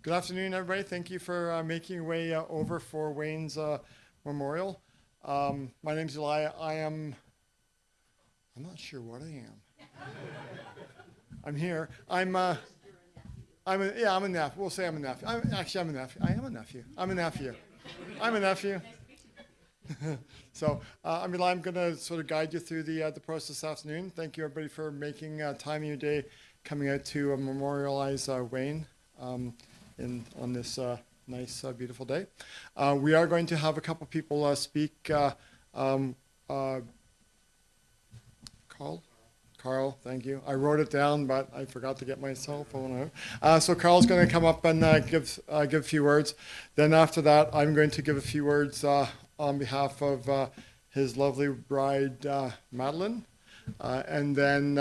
Good afternoon, everybody. Thank you for making your way over for Wayne's memorial. My name's Elijah. I'm not sure what I am. I'm here. I'm a nephew. We'll say I'm a nephew. I'm a nephew. I am a nephew. I'm a nephew. I'm a nephew. So, I'm going to sort of guide you through the process this afternoon. Thank you, everybody, for making time in your day coming out to memorialize Wayne on this nice, beautiful day. We are going to have a couple people speak. Carl, thank you. I wrote it down, but I forgot to get my cell phone out. So Carl's going to come up and give a few words. Then after that, I'm going to give a few words on behalf of his lovely bride, Madeline. And then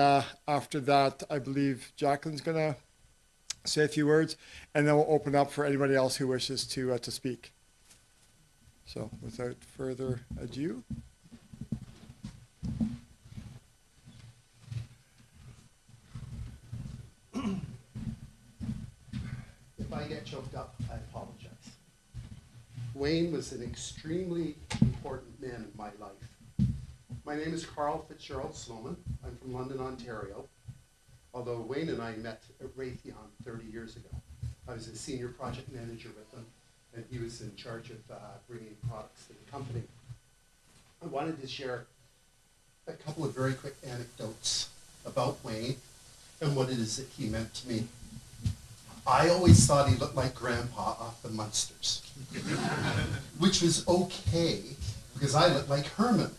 after that, I believe Jacqueline's going to say a few words, and then we'll open up for anybody else who wishes to speak. So without further ado. If I get choked up, I apologize. Wayne was an extremely important man in my life. My name is Carl Fitzgerald Sloman. I'm from London, Ontario. Although Wayne and I met at Raytheon 30 years ago. I was a senior project manager with him, and he was in charge of bringing products to the company. I wanted to share a couple of very quick anecdotes about Wayne and what it is that he meant to me. I always thought he looked like Grandpa off the Munsters, which was okay because I looked like Herman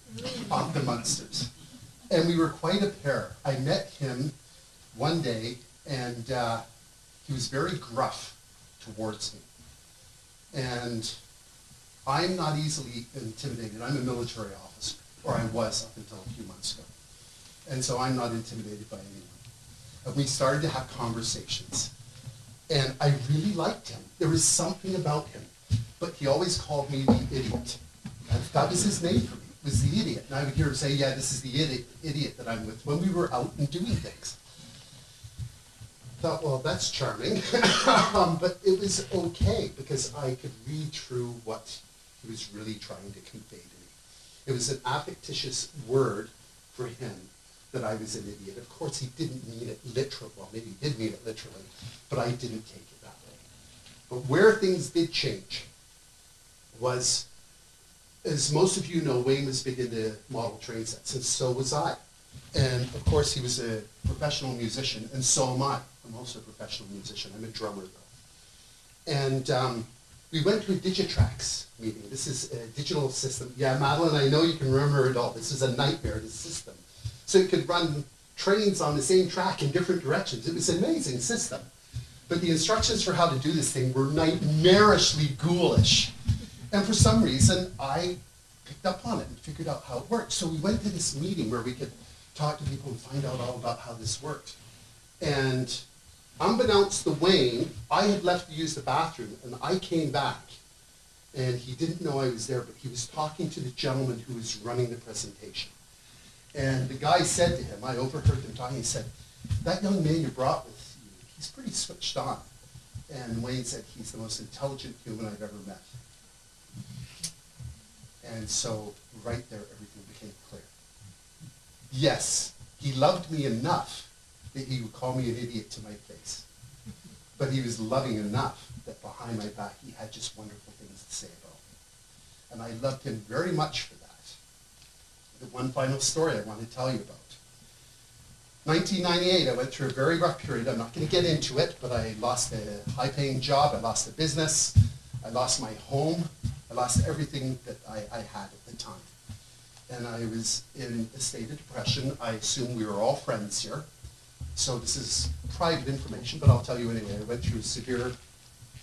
off the Munsters. And we were quite a pair. I met him one day, and he was very gruff towards me. And I'm not easily intimidated. I'm a military officer, or I was up until a few months ago. And so I'm not intimidated by anyone. And we started to have conversations. And I really liked him. There was something about him. But he always called me the idiot. That was his name for me, was the idiot. And I would hear him say, yeah, this is the idiot that I'm with, when we were out and doing things. Thought, well, that's charming. But it was okay because I could read through what he was really trying to convey to me. It was an affectitious word for him that I was an idiot. Of course, he didn't mean it literally. Well, maybe he did mean it literally, but I didn't take it that way. But where things did change was, as most of you know, Wayne was big into model train sets, and so was I. And of course, he was a professional musician, and so am I. I'm also a professional musician. I'm a drummer, though. And we went to a Digitrax meeting. This is a digital system. Yeah, Madeline, I know you can remember it all. This is a nightmare, this system. So you could run trains on the same track in different directions. It was an amazing system. But the instructions for how to do this thing were nightmarishly ghoulish. And for some reason, I picked up on it and figured out how it worked. So we went to this meeting where we could talk to people and find out all about how this worked. And unbeknownst to Wayne, I had left to use the bathroom, and I came back. And he didn't know I was there, but he was talking to the gentleman who was running the presentation. And the guy said to him, I overheard them talking, he said, that young man you brought with you, he's pretty switched on. And Wayne said, he's the most intelligent human I've ever met. And so right there, everything became clear. Yes, he loved me enough that he would call me an idiot to my face. But he was loving enough that behind my back, he had just wonderful things to say about me. And I loved him very much for that. The one final story I want to tell you about. 1998, I went through a very rough period. I'm not going to get into it, but I lost a high-paying job. I lost a business. I lost my home. I lost everything that I had at the time. And I was in a state of depression. I assume we were all friends here. So this is private information, but I'll tell you anyway. I went through a severe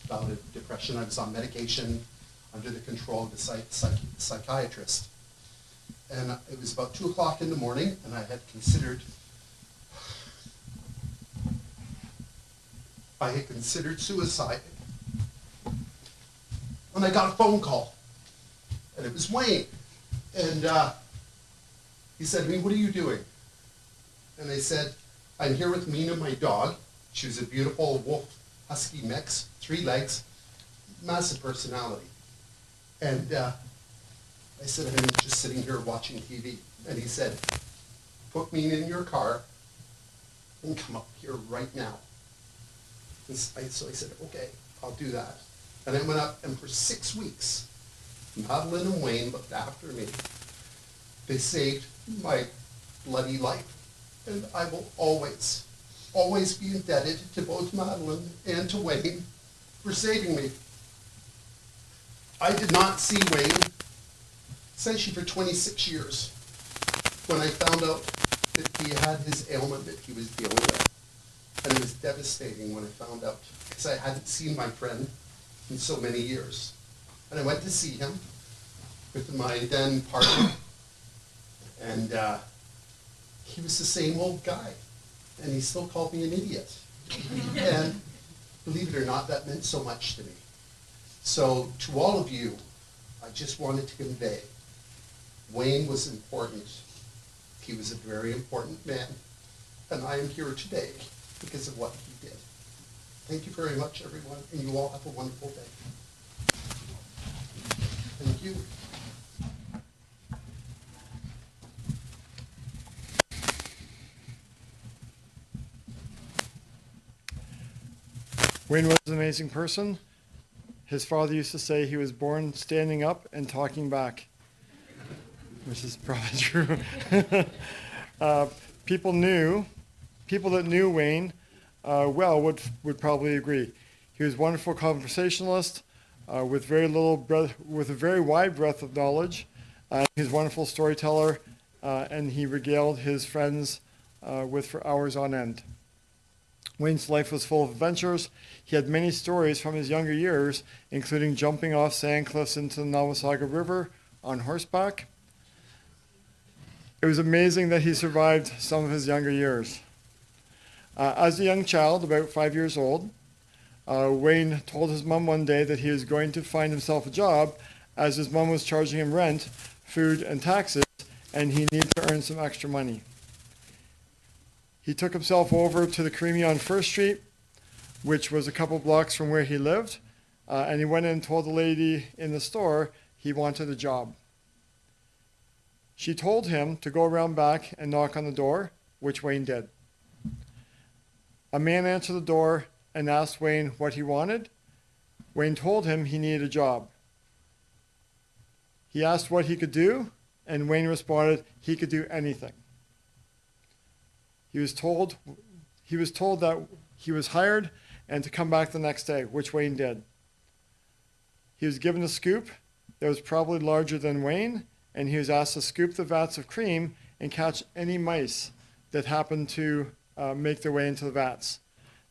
bout of depression. I was on medication under the control of a psychiatrist. And it was about 2 o'clock in the morning, and I had considered suicide. When I got a phone call, and it was Wayne. And he said to me, what are you doing? And I said, I'm here with Mina, my dog. She was a beautiful wolf husky mix, 3 legs, massive personality. And I said, I'm just sitting here watching TV. And he said, put me in your car and come up here right now. And so I said, okay, I'll do that. And I went up, and for 6 weeks, Madeline and Wayne looked after me. They saved my bloody life. And I will always, always be indebted to both Madeline and to Wayne for saving me. I did not see Wayne essentially for 26 years when I found out that he had his ailment that he was dealing with. And it was devastating when I found out, because I hadn't seen my friend in so many years. And I went to see him with my then partner, and he was the same old guy, and he still called me an idiot. And believe it or not, that meant so much to me. So to all of you, I just wanted to convey, Wayne was important. He was a very important man, and I am here today because of what he did. Thank you very much, everyone, and you all have a wonderful day. Thank you. Wayne was an amazing person. His father used to say he was born standing up and talking back, which is probably true. People that knew Wayne well would probably agree. He was a wonderful conversationalist with a very wide breadth of knowledge. He was a wonderful storyteller, and he regaled his friends for hours on end. Wayne's life was full of adventures. He had many stories from his younger years, including jumping off sand cliffs into the Navasaga River on horseback. It was amazing that he survived some of his younger years. As a young child, about 5 years old, Wayne told his mom one day that he was going to find himself a job, as his mom was charging him rent, food, and taxes, and he needed to earn some extra money. He took himself over to the Creamy on First Street, which was a couple blocks from where he lived, and he went in and told the lady in the store he wanted a job. She told him to go around back and knock on the door, which Wayne did. A man answered the door and asked Wayne what he wanted. Wayne told him he needed a job. He asked what he could do, and Wayne responded he could do anything. He was told that he was hired and to come back the next day, which Wayne did. He was given a scoop that was probably larger than Wayne, and he was asked to scoop the vats of cream and catch any mice that happened to make their way into the vats.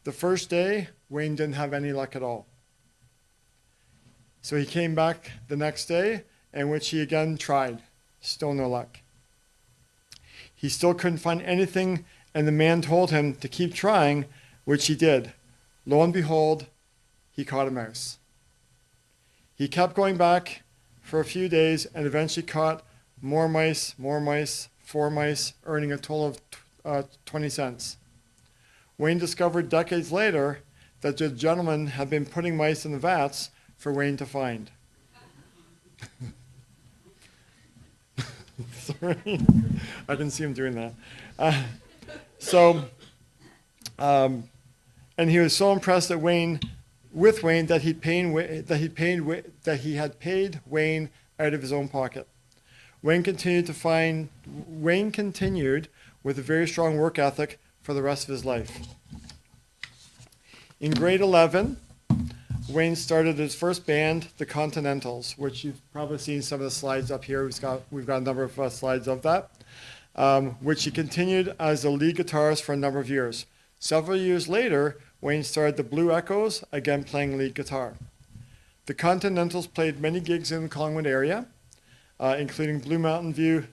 The first day, Wayne didn't have any luck at all. So he came back the next day, in which he again tried. Still no luck. He still couldn't find anything, and the man told him to keep trying, which he did. Lo and behold, he caught a mouse. He kept going back for a few days and eventually caught more mice, 4 mice, earning a total of 20 cents. Wayne discovered decades later that the gentleman had been putting mice in the vats for Wayne to find. Sorry, I didn't see him doing that. And he was so impressed that he had paid Wayne out of his own pocket. Wayne continued with a very strong work ethic for the rest of his life. In grade 11, Wayne started his first band, the Continentals, which you've probably seen some of the slides up here. We've got a number of slides of that, which he continued as the lead guitarist for a number of years. Several years later, Wayne started the Blue Echoes, again playing lead guitar. The Continentals played many gigs in the Collingwood area, including the Mountain View,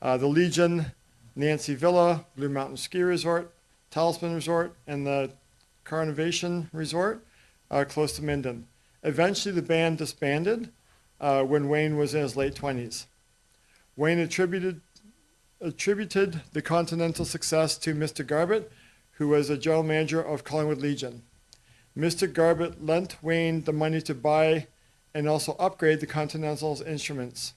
the Legion, Nancy Villa, Blue Mountain Ski Resort, Talisman Resort, and the Carnivation Resort close to Minden. Eventually, the band disbanded when Wayne was in his late 20s. Wayne attributed the Continental success to Mr. Garbutt, who was a general manager of Collingwood Legion. Mr. Garbett lent Wayne the money to buy and also upgrade the Continental's instruments.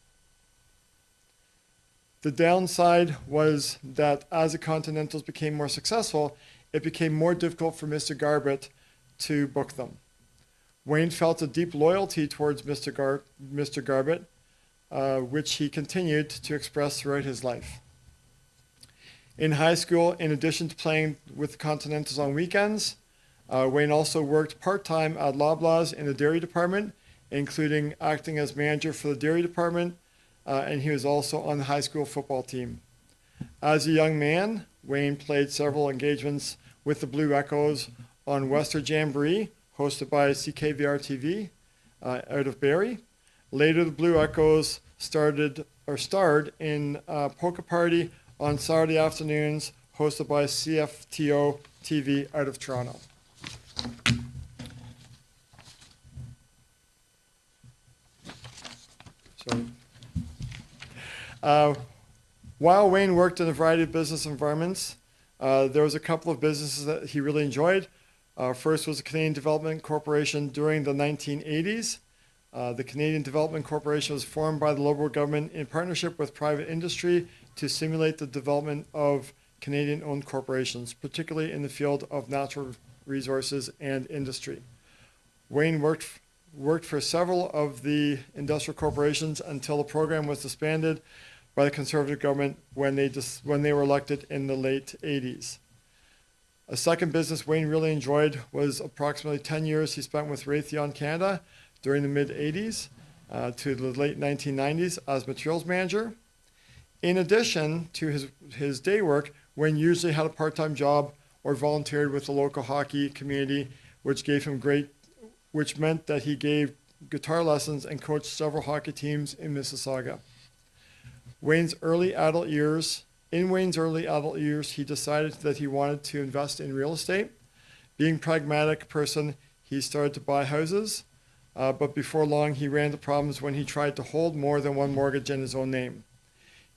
The downside was that as the Continentals became more successful, it became more difficult for Mr. Garbett to book them. Wayne felt a deep loyalty towards Mr. Garbett, which he continued to express throughout his life. In high school, in addition to playing with the Continentals on weekends, Wayne also worked part-time at Loblaws in the dairy department, including acting as manager for the dairy department, and he was also on the high school football team. As a young man, Wayne played several engagements with the Blue Echoes on Western Jamboree, hosted by CKVR-TV out of Barrie. Later, the Blue Echoes starred in Polka Party on Saturday afternoons, hosted by CFTO-TV out of Toronto. While Wayne worked in a variety of business environments, there was a couple of businesses that he really enjoyed. First was the Canadian Development Corporation during the 1980s. The Canadian Development Corporation was formed by the Liberal government in partnership with private industry to stimulate the development of Canadian-owned corporations, particularly in the field of natural resources and industry. Wayne worked for several of the industrial corporations until the program was disbanded by the Conservative government when they were elected in the late 80s. A second business Wayne really enjoyed was approximately 10 years he spent with Raytheon Canada during the mid-80s to the late 1990s as materials manager. In addition to his day work, Wayne usually had a part-time job or volunteered with the local hockey community, which meant that he gave guitar lessons and coached several hockey teams in Mississauga. In Wayne's early adult years, he decided that he wanted to invest in real estate. Being a pragmatic person, he started to buy houses, but before long he ran into problems when he tried to hold more than one mortgage in his own name.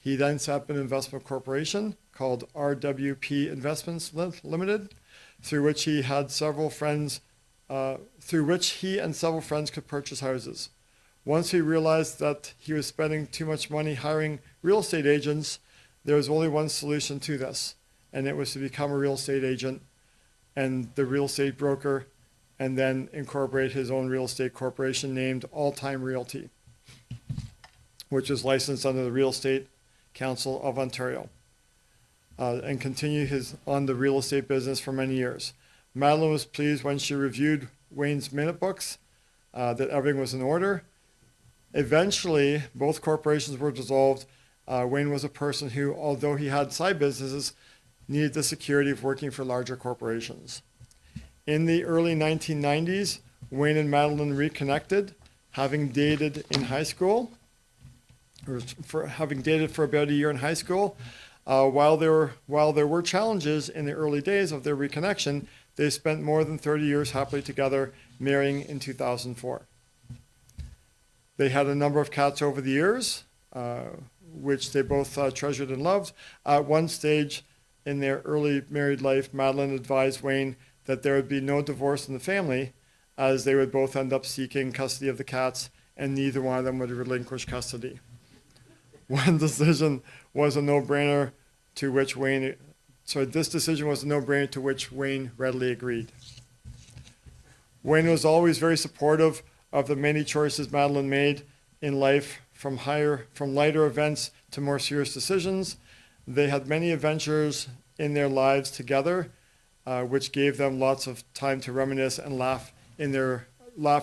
He then set up an investment corporation called RWP Investments Limited, through which he and several friends could purchase houses. Once he realized that he was spending too much money hiring real estate agents, there was only one solution to this, and it was to become a real estate agent and the real estate broker, and then incorporate his own real estate corporation named All Time Realty, which is licensed under the Real Estate Council of Ontario, and continue on the real estate business for many years. Madeline was pleased when she reviewed Wayne's minute books that everything was in order. Eventually, both corporations were dissolved. Wayne was a person who, although he had side businesses, needed the security of working for larger corporations. In the early 1990s, Wayne and Madeline reconnected, having dated in high school, having dated for about a year in high school. While there were challenges in the early days of their reconnection, they spent more than 30 years happily together, marrying in 2004. They had a number of cats over the years, which they both treasured and loved. At one stage in their early married life, Madeline advised Wayne that there would be no divorce in the family, as they would both end up seeking custody of the cats, and neither one of them would relinquish custody. One decision was a no-brainer to which Wayne readily agreed. Wayne was always very supportive of the many choices Madeline made in life, from lighter events to more serious decisions. They had many adventures in their lives together, which gave them lots of time to reminisce and laugh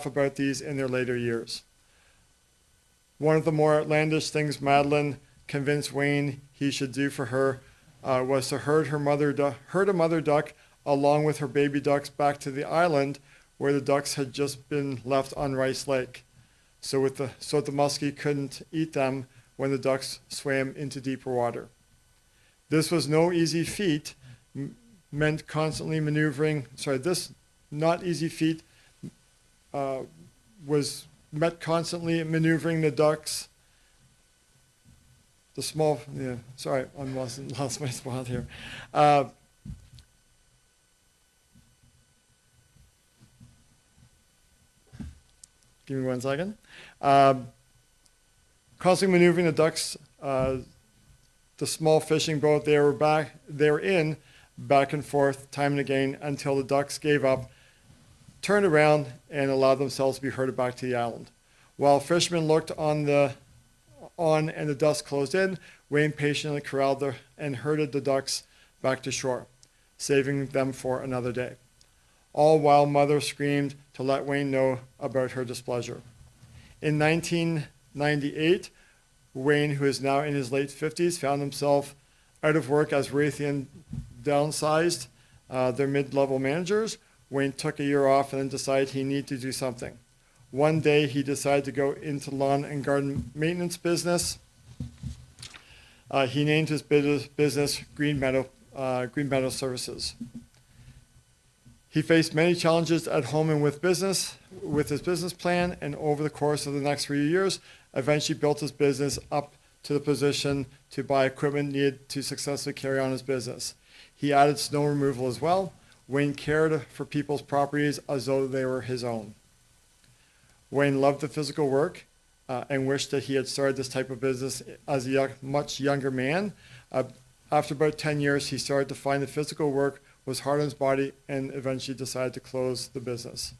about these in their later years. One of the more outlandish things Madeline convinced Wayne he should do for her was to herd a mother duck along with her baby ducks back to the island where the ducks had just been left on Rice Lake, so the muskie couldn't eat them when the ducks swam into deeper water. This was no easy feat, meant constantly maneuvering. Met constantly maneuvering the ducks. I lost my spot here. Give me 1 second. Constantly maneuvering the ducks, the small fishing boat they were in, back and forth, time and again, until the ducks gave up, turned around, and allowed themselves to be herded back to the island. While fishermen looked on and the dust closed in, Wayne patiently corralled and herded the ducks back to shore, saving them for another day. All while Mother screamed to let Wayne know about her displeasure. In 1998, Wayne, who is now in his late 50s, found himself out of work as Raytheon downsized their mid-level managers. Wayne took a year off and then decided he needed to do something. One day, he decided to go into lawn and garden maintenance business. He named his business Green Meadow Services. He faced many challenges at home and with his business plan, and over the course of the next 3 years, eventually built his business up to the position to buy equipment needed to successfully carry on his business. He added snow removal as well. Wayne cared for people's properties as though they were his own. Wayne loved the physical work and wished that he had started this type of business as a much younger man. After about 10 years, he started to find the physical work was hard on his body and eventually decided to close the business.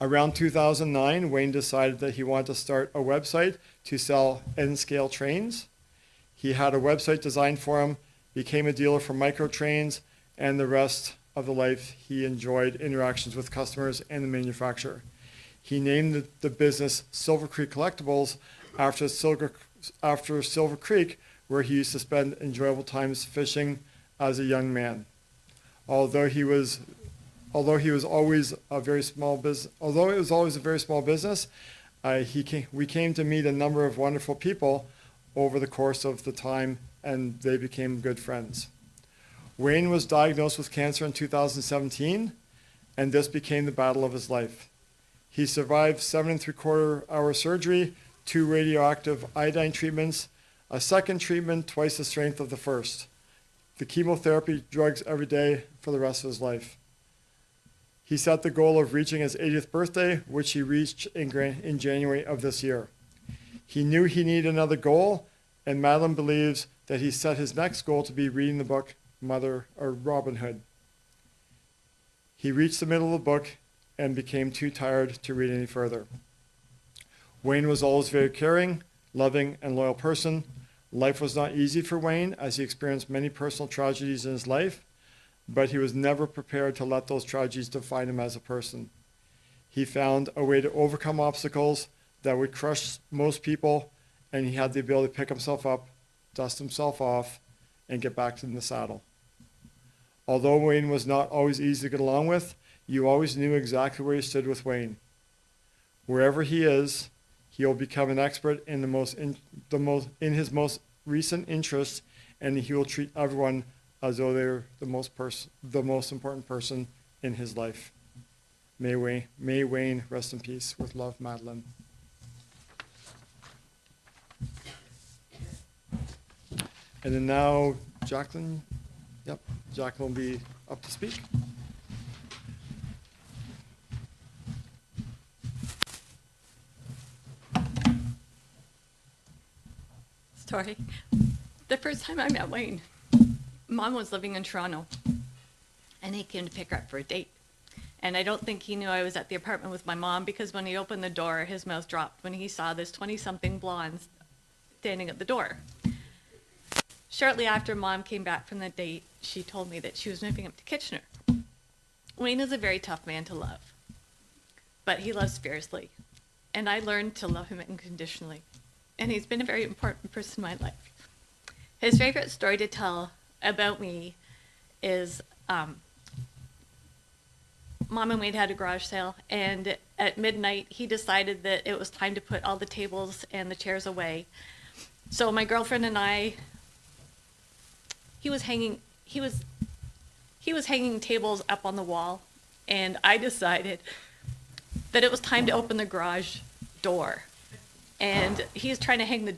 Around 2009, Wayne decided that he wanted to start a website to sell N-scale trains. He had a website designed for him, became a dealer for micro trains, and the rest of the life he enjoyed interactions with customers and the manufacturer. He named the business Silver Creek Collectibles after Silver Creek, where he used to spend enjoyable times fishing as a young man. Although it was always a very small business, we came to meet a number of wonderful people over the course of the time, and they became good friends. Wayne was diagnosed with cancer in 2017, and this became the battle of his life. He survived 7 3/4-hour surgery, 2 radioactive iodine treatments, a second treatment twice the strength of the first, the chemotherapy, drugs every day for the rest of his life. He set the goal of reaching his 80th birthday, which he reached in January of this year. He knew he needed another goal, and Madeline believes that he set his next goal to be reading the book Robin Hood. He reached the middle of the book and became too tired to read any further. Wayne was always a very caring, loving, and loyal person. Life was not easy for Wayne as he experienced many personal tragedies in his life, but he was never prepared to let those tragedies define him as a person. He found a way to overcome obstacles that would crush most people, and he had the ability to pick himself up, dust himself off, and get back in the saddle. Although Wayne was not always easy to get along with, you always knew exactly where you stood with Wayne. Wherever he is, he will become an expert in his most recent interests, and he will treat everyone as though they're the most important person in his life. May Wayne rest in peace. With love, Madeline. And then now, Jacqueline. Yep, Jacqueline will be up to speak. Story. The first time I met Wayne, Mom was living in Toronto, and he came to pick her up for a date. And I don't think he knew I was at the apartment with my mom, because when he opened the door, his mouth dropped when he saw this 20-something blonde standing at the door. Shortly after Mom came back from the date, she told me that she was moving up to Kitchener. Wayne is a very tough man to love, but he loves fiercely, and I learned to love him unconditionally. And he's been a very important person in my life. His favorite story to tell about me is Mom and Wayne had a garage sale, and at midnight he decided that it was time to put all the tables and the chairs away. So my girlfriend and I, he was hanging tables up on the wall, and I decided that it was time to open the garage door. And he's trying to hang the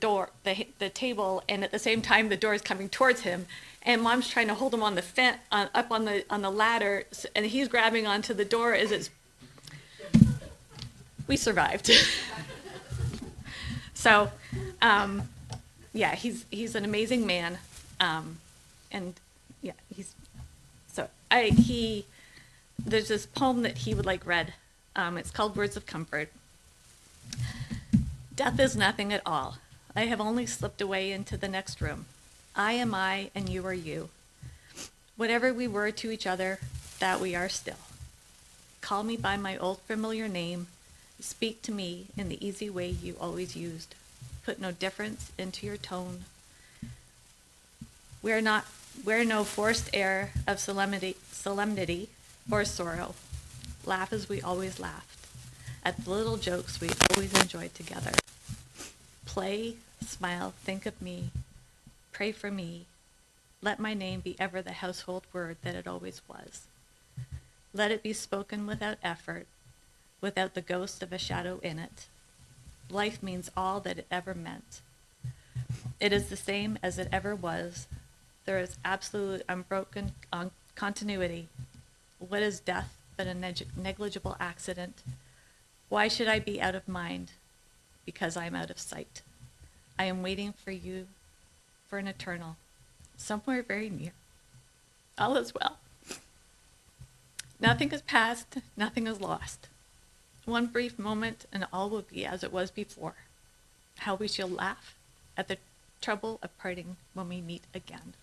table, and at the same time the door is coming towards him, and Mom's trying to hold him on the up on the ladder, and he's grabbing onto the door as it's. we survived. So, yeah, he's an amazing man, and yeah, there's this poem that he would like read. It's called Words of Comfort. Death is nothing at all. I have only slipped away into the next room. I am I, and you are you. Whatever we were to each other, that we are still. Call me by my old familiar name. Speak to me in the easy way you always used. Put no difference into your tone. Wear no forced air of solemnity or sorrow. Laugh as we always laughed, at the little jokes we always enjoyed together. Play, smile, think of me, pray for me. Let my name be ever the household word that it always was. Let it be spoken without effort, without the ghost of a shadow in it. Life means all that it ever meant. It is the same as it ever was. There is absolute unbroken continuity. What is death but a negligible accident? Why should I be out of mind? Because I am out of sight. I am waiting for you for an eternal, somewhere very near. All is well. Nothing is past, nothing is lost. One brief moment and all will be as it was before. How we shall laugh at the trouble of parting when we meet again.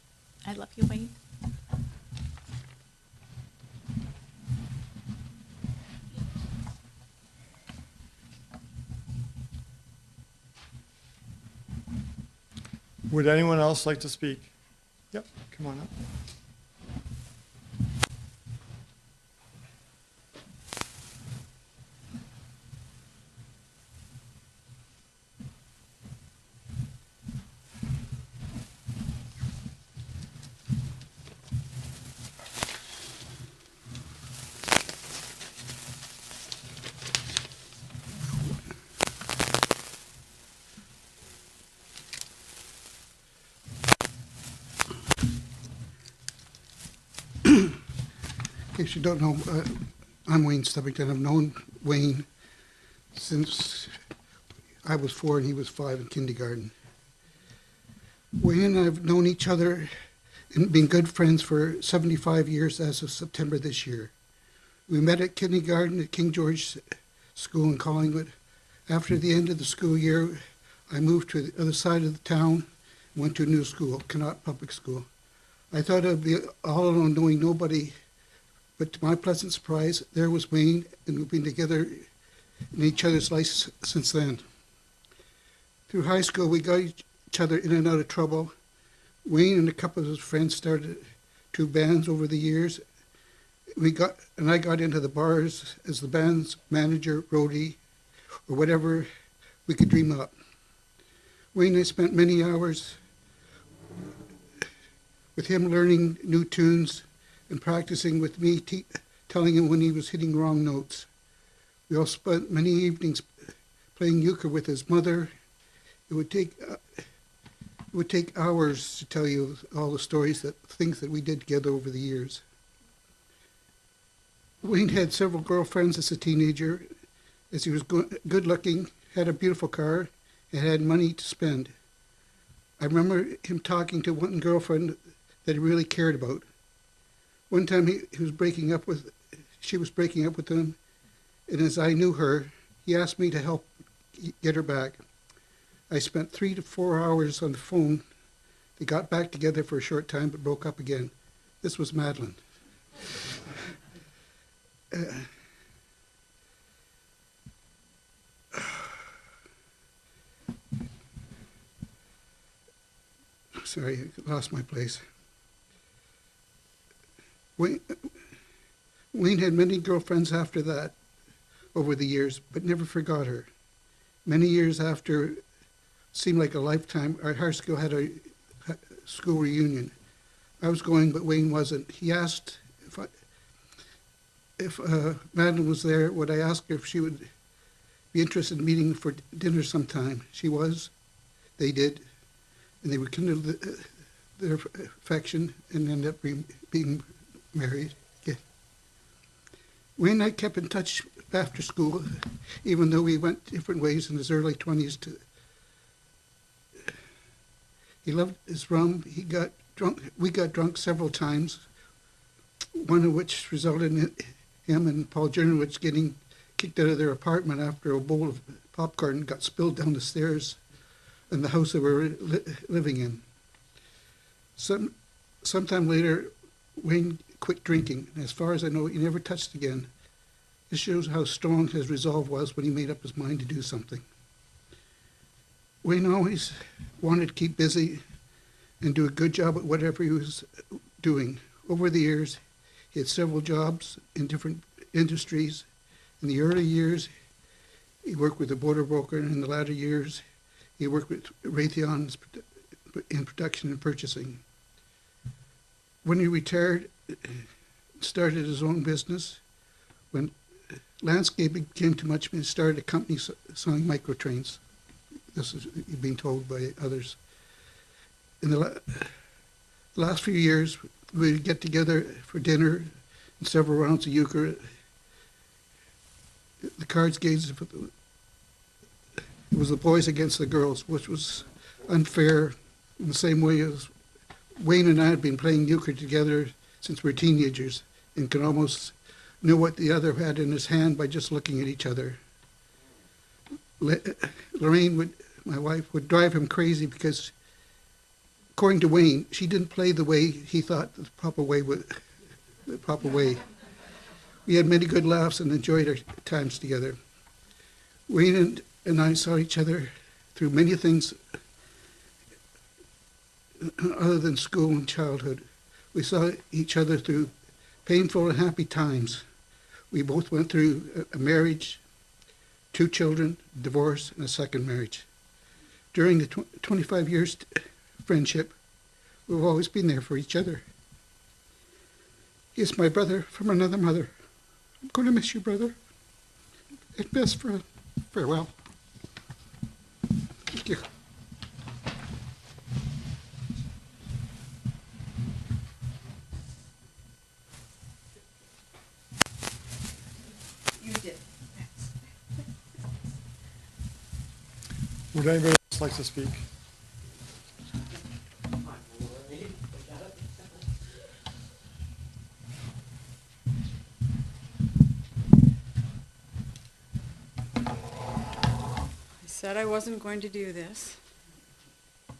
I love you, Wayne. Would anyone else like to speak? Yep, come on up. In case you don't know, I'm Wayne Stubbington. I've known Wayne since I was 4 and he was 5 in kindergarten. Wayne and I have known each other and been good friends for 75 years as of September this year. We met at kindergarten at King George School in Collingwood. After the end of the school year, I moved to the other side of the town and went to a new school, Connaught Public School. I thought I'd be all alone knowing nobody, but to my pleasant surprise, there was Wayne, and we've been together in each other's lives since then. Through high school, we got each other in and out of trouble. Wayne and a couple of his friends started 2 bands over the years. I got into the bars as the band's manager, roadie, or whatever we could dream up. Wayne and I spent many hours with him learning new tunes and practicing with me, telling him when he was hitting wrong notes. We all spent many evenings playing euchre with his mother. It would take hours to tell you all the things that we did together over the years. Wayne had several girlfriends as a teenager, as he was good-looking, had a beautiful car, and had money to spend. I remember him talking to one girlfriend that he really cared about. One time she was breaking up with him, and as I knew her, he asked me to help get her back. I spent 3 to 4 hours on the phone. They got back together for a short time, but broke up again. This was Madeline. Sorry, I lost my place. Wayne had many girlfriends after that over the years, but never forgot her. Many years after, seemed like a lifetime, our high school had a school reunion. I was going, but Wayne wasn't. He asked if Madeline was there, would I ask her if she would be interested in meeting for dinner sometime. She was. They did. And they rekindled their affection and ended up being married again. Wayne and I kept in touch after school. even though we went different ways in his early 20s. He loved his rum. He got drunk. We got drunk several times, one of which resulted in him and Paul Jernowitz getting kicked out of their apartment after a bowl of popcorn got spilled down the stairs in the house they were living in. Sometime later, Wayne quit drinking, and as far as I know, he never touched again. This shows how strong his resolve was when he made up his mind to do something. Wayne always wanted to keep busy and do a good job at whatever he was doing. Over the years, he had several jobs in different industries. In the early years, he worked with a border broker, and in the latter years, he worked with Raytheon in production and purchasing. When he retired, started his own business. When landscaping became too much, he started a company selling microtrains. This is being told by others. In the last few years, we would get together for dinner and several rounds of euchre. The cards games, it was the boys against the girls, which was unfair in the same way as Wayne and I had been playing euchre together since we were teenagers and could almost know what the other had in his hand by just looking at each other. Lorraine, my wife, would drive him crazy because, according to Wayne, she didn't play the way he thought the proper way. We had many good laughs and enjoyed our times together. Wayne and I saw each other through many things other than school and childhood. We saw each other through painful and happy times. We both went through a marriage, 2 children, divorce, and a second marriage. During the 25 years friendship, we've always been there for each other. He is my brother from another mother. I'm going to miss you, brother. At best, for farewell. Thank you. You did. Would anybody else like to speak? I said I wasn't going to do this. I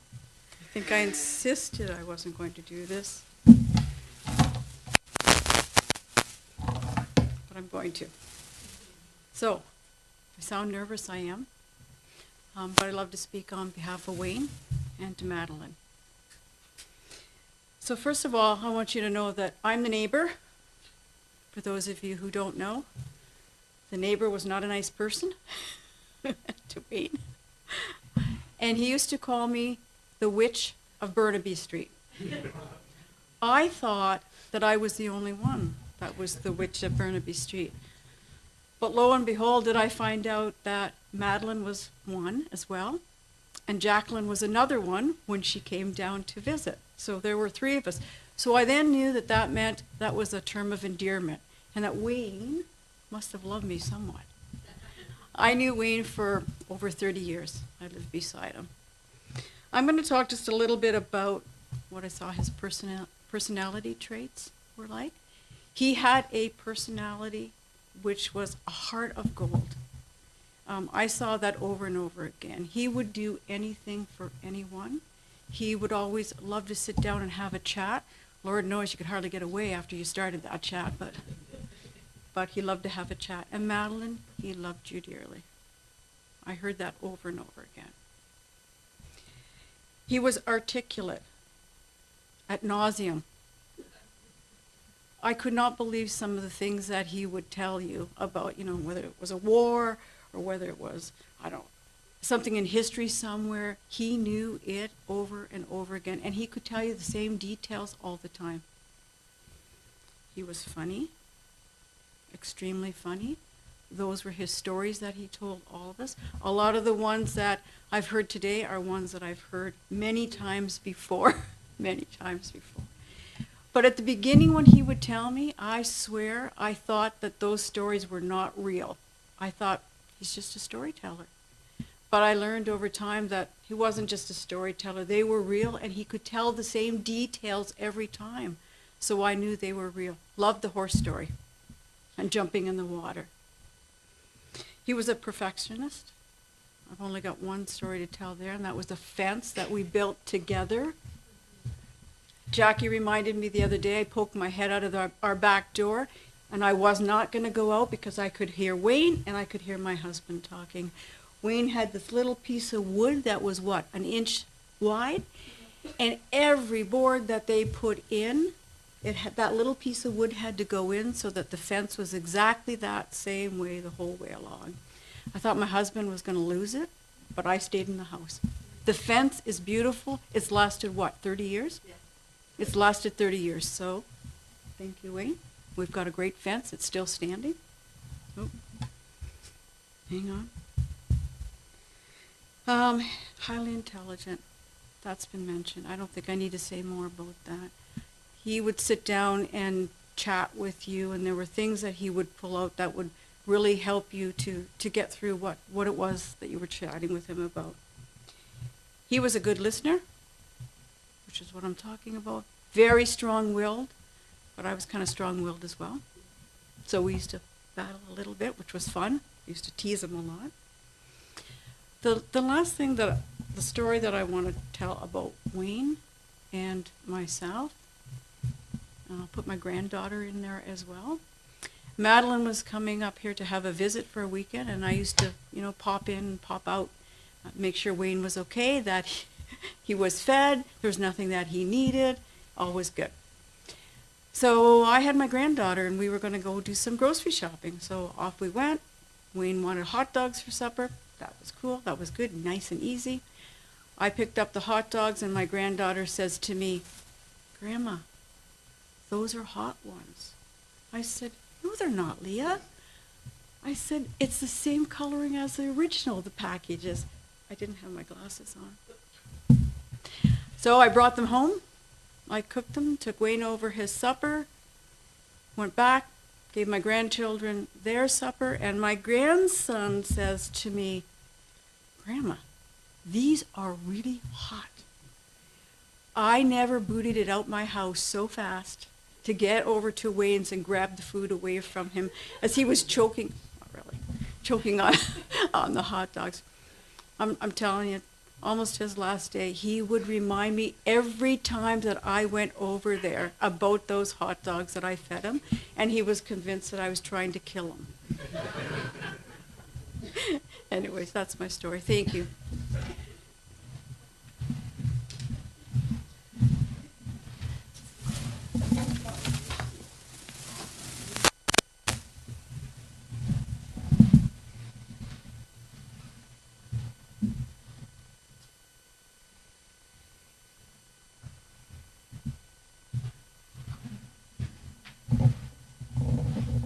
think I insisted I wasn't going to do this. But I'm going to. So, I sound nervous, I am. But I love to speak on behalf of Wayne and to Madeline. So first of all, I want you to know that I'm the neighbor. For those of you who don't know, the neighbor was not a nice person to Wayne. And he used to call me the witch of Burnaby Street. I thought that I was the only one that was the witch of Burnaby Street. But lo and behold, did I find out that Madeline was one as well, and Jacqueline was another one when she came down to visit. So there were 3 of us. So I then knew that that meant that was a term of endearment, and that Wayne must have loved me somewhat. I knew Wayne for over 30 years. I lived beside him. I'm going to talk just a little bit about what I saw his personality traits were like. He had a personality which was a heart of gold. I saw that over and over again. He would do anything for anyone. He would always love to sit down and have a chat. Lord knows you could hardly get away after you started that chat, but he loved to have a chat. And Madeline, he loved you dearly. I heard that over and over again. He was articulate, ad nauseum. I could not believe some of the things that he would tell you about, whether it was a war or whether it was, something in history somewhere. He knew it over and over again, and he could tell you the same details all the time. He was funny, extremely funny. Those were his stories that he told all of us. A lot of the ones that I've heard today are ones that I've heard many times before, many times before. But at the beginning when he would tell me, I swear I thought that those stories were not real. I thought He's just a storyteller. But I learned over time that he wasn't just a storyteller. They were real, and he could tell the same details every time. So I knew they were real. Loved the horse story and jumping in the water. He was a perfectionist. I've only got one story to tell there, and that was the fence that we built together. Jackie reminded me the other day, I poked my head out of our back door, and I was not going to go out because I could hear Wayne and I could hear my husband talking. Wayne had this little piece of wood that was, what, an inch wide? And every board that they put in, that little piece of wood had to go in so that the fence was exactly that same way the whole way along. I thought my husband was going to lose it, but I stayed in the house. The fence is beautiful. It's lasted, what, 30 years? Yeah. It's lasted 30 years, so thank you, Wayne. We've got a great fence. It's still standing. Oh, hang on. Highly intelligent. That's been mentioned. I don't think I need to say more about that. He would sit down and chat with you, and there were things that he would pull out that would really help you to get through what it was that you were chatting with him about. He was a good listener, which is what I'm talking about. Very strong-willed, but I was kind of strong-willed as well. So we used to battle a little bit, which was fun. We used to tease him a lot. The last thing the story that I want to tell about Wayne and myself, and I'll put my granddaughter in there as well. Madeline was coming up here to have a visit for a weekend, and I used to, pop in and pop out, make sure Wayne was okay, that he was fed, there was nothing that he needed, all was good. So I had my granddaughter, and we were going to go do some grocery shopping. So off we went. Wayne wanted hot dogs for supper. That was cool. That was good, nice and easy. I picked up the hot dogs, and my granddaughter says to me, "Grandma, those are hot ones." I said, "No, they're not, Leah." I said, "It's the same coloring as the original, the packages." I didn't have my glasses on. So I brought them home. I cooked them, took Wayne over his supper, went back, gave my grandchildren their supper, and my grandson says to me, "Grandma, these are really hot." I never booted it out my house so fast to get over to Wayne's and grab the food away from him as he was choking on the hot dogs. I'm telling you, almost his last day, he would remind me every time that I went over there about those hot dogs that I fed him, and he was convinced that I was trying to kill him. Anyways, that's my story. Thank you.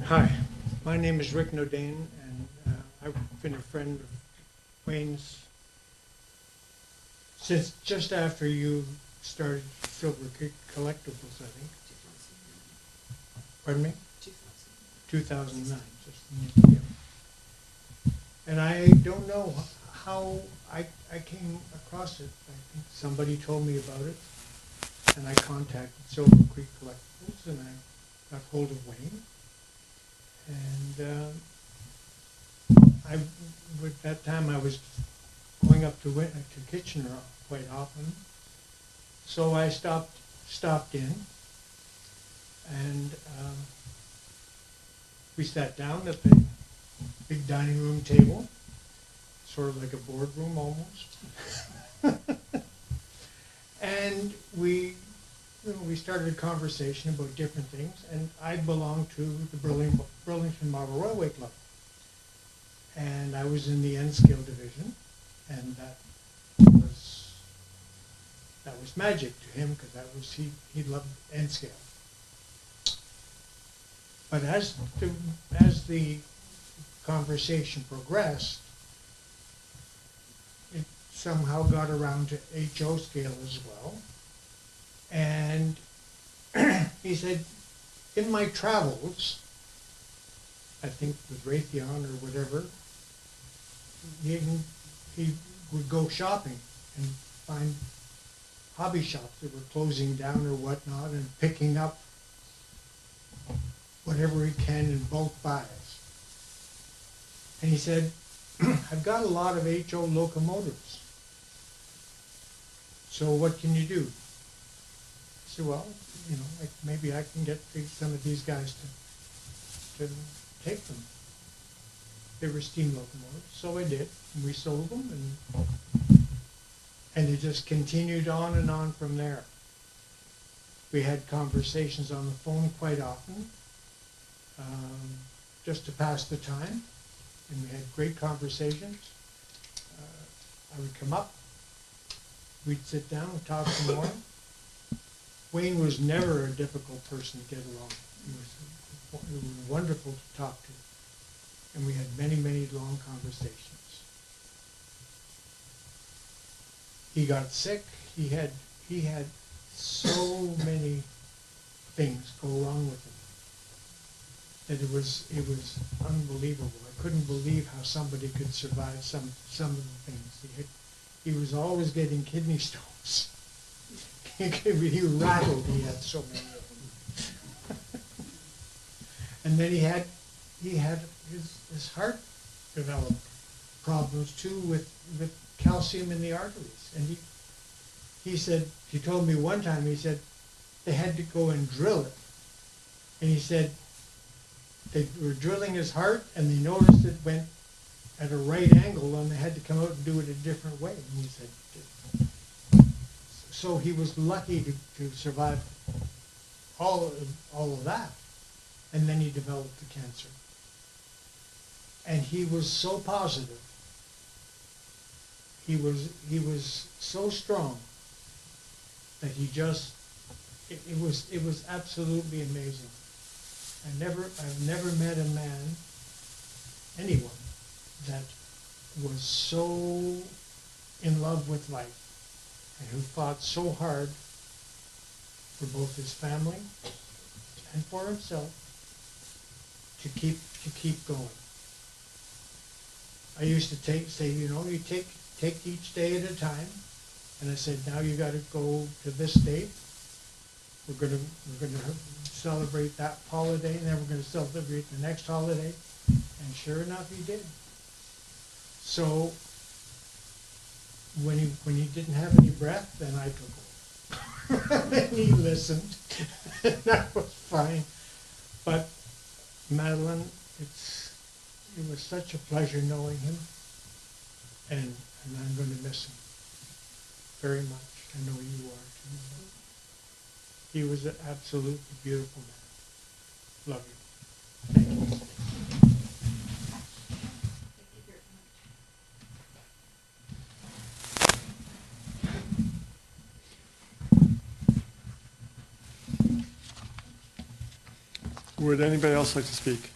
Hi, my name is Rick Nodane, and I've been a friend of Wayne's since just after you started Silver Creek Collectibles, I think. Pardon me? 2009. Yeah. And I don't know how I came across it. I think somebody told me about it, and I contacted Silver Creek Collectibles, and I got hold of Wayne. And at that time I was going up to Kitchener quite often, so I stopped in, and we sat down at the big dining room table, sort of like a boardroom almost, and we started a conversation about different things, and I belonged to the Burlington Model Railway Club. And I was in the N-scale division, and that was magic to him, because he loved N-scale. But as the conversation progressed, it somehow got around to HO scale as well. And he said, in my travels, I think with Raytheon or whatever, he would go shopping and find hobby shops that were closing down or whatnot and picking up whatever he can in bulk buys. And he said, I've got a lot of HO locomotives. So what can you do? I said, well, you know, maybe I can get some of these guys to take them. They were steam locomotives, so I did. And we sold them, and it just continued on and on from there. We had conversations on the phone quite often, just to pass the time, and we had great conversations. I would come up, we'd sit down and talk some more. Wayne was never a difficult person to get along. He was wonderful to talk to. And we had many, many long conversations. He got sick. He had so many things go wrong with him that it was unbelievable. I couldn't believe how somebody could survive some of the things. He was always getting kidney stones. He rattled. He had so many of them. And then he had his heart developed problems too with calcium in the arteries. And he told me one time, he said, they had to go and drill it. And he said, they were drilling his heart and they noticed it went at a right angle and they had to come out and do it a different way. And he said, so he was lucky to survive all of that. And then he developed the cancer. And he was so positive. He was so strong that it was absolutely amazing. I've never met a man, anyone, that was so in love with life and who fought so hard for both his family and for himself to keep going. I used to say, you know, you take each day at a time, and I said, now you got to go to this date. We're gonna celebrate that holiday, and then we're going to celebrate the next holiday. And sure enough, he did. So when he didn't have any breath, then I took over. And he listened. That was fine. But Madeline, it was such a pleasure knowing him, and I'm going to miss him very much. I know you are too. He was an absolutely beautiful man. Love you. Thank you. Would anybody else like to speak?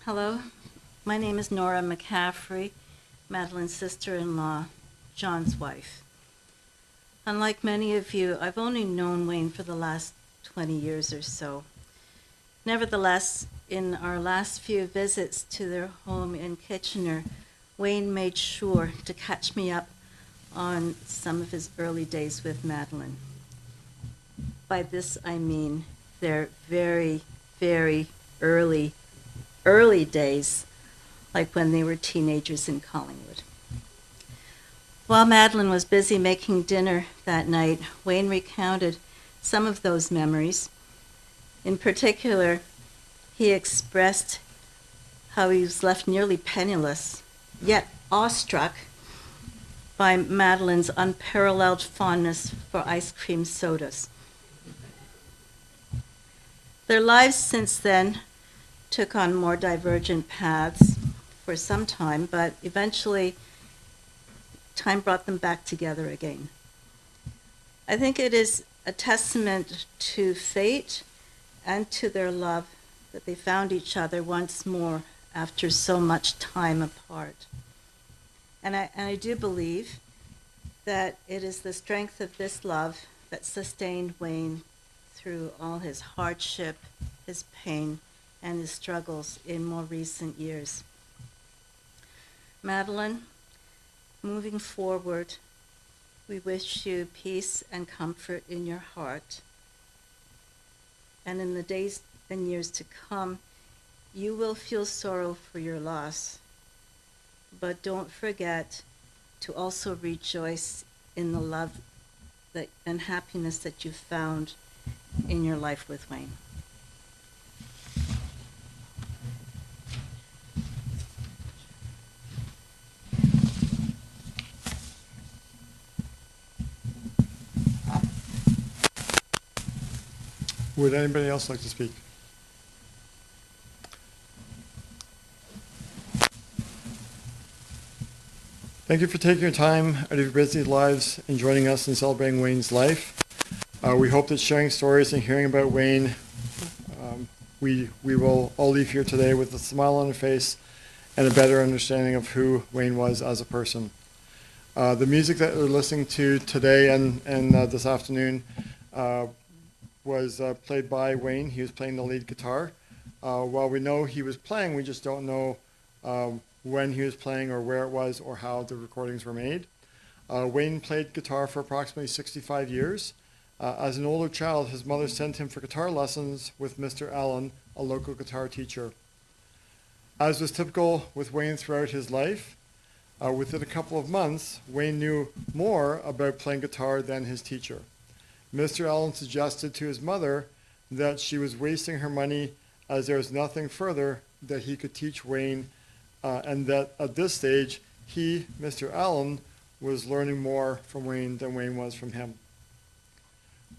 Hello, my name is Nora McCaffrey, Madeline's sister-in-law, John's wife. Unlike many of you, I've only known Wayne for the last 20 years or so. Nevertheless, in our last few visits to their home in Kitchener, Wayne made sure to catch me up on some of his early days with Madeline. By this I mean their very, very early days, like when they were teenagers in Collingwood. While Madeline was busy making dinner that night, Wayne recounted some of those memories. In particular, he expressed how he was left nearly penniless, yet awestruck by Madeline's unparalleled fondness for ice cream sodas. Their lives since then took on more divergent paths for some time, but eventually time brought them back together again. I think it is a testament to fate and to their love that they found each other once more after so much time apart. And I do believe that it is the strength of this love that sustained Wayne through all his hardship, his pain, and his struggles in more recent years. Madeline, moving forward, we wish you peace and comfort in your heart. And in the days and years to come, you will feel sorrow for your loss. But don't forget to also rejoice in the love and happiness that you found in your life with Wayne. Would anybody else like to speak? Thank you for taking your time out of your busy lives and joining us in celebrating Wayne's life. We hope that sharing stories and hearing about Wayne, we will all leave here today with a smile on our face and a better understanding of who Wayne was as a person. The music that we're listening to today and this afternoon was played by Wayne. He was playing the lead guitar. While we know he was playing, we just don't know when he was playing or where it was or how the recordings were made. Wayne played guitar for approximately 65 years. As an older child, his mother sent him for guitar lessons with Mr. Allen, a local guitar teacher. As was typical with Wayne throughout his life, within a couple of months, Wayne knew more about playing guitar than his teacher. Mr. Allen suggested to his mother that she was wasting her money as there was nothing further that he could teach Wayne, and that at this stage, he, Mr. Allen, was learning more from Wayne than Wayne was from him.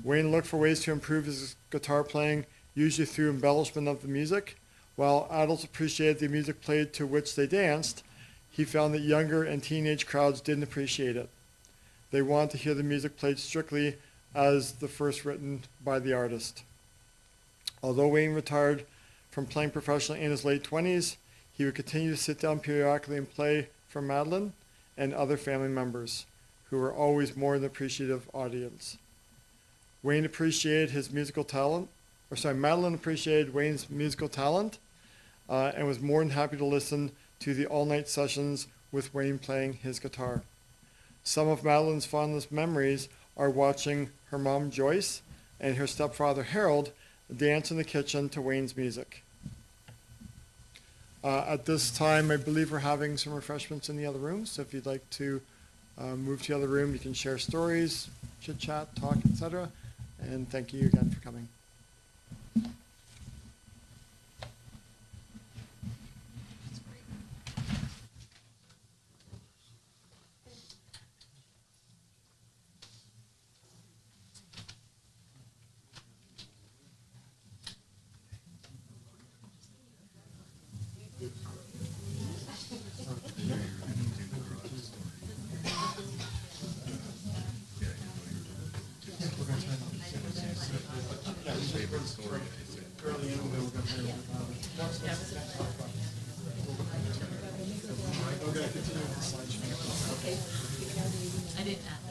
Wayne looked for ways to improve his guitar playing, usually through embellishment of the music. While adults appreciated the music played to which they danced, he found that younger and teenage crowds didn't appreciate it. They wanted to hear the music played strictly as the first written by the artist. Although Wayne retired from playing professionally in his late 20s, he would continue to sit down periodically and play for Madeline and other family members, who were always more than appreciative audience. Wayne appreciated his musical talent, Madeline appreciated Wayne's musical talent and was more than happy to listen to the all-night sessions with Wayne playing his guitar. Some of Madeline's fondest memories are watching her mom Joyce and her stepfather Harold dance in the kitchen to Wayne's music. At this time, I believe we're having some refreshments in the other room, so if you'd like to move to the other room, you can share stories, chit-chat, talk, etc. And thank you again for coming. I didn't ask.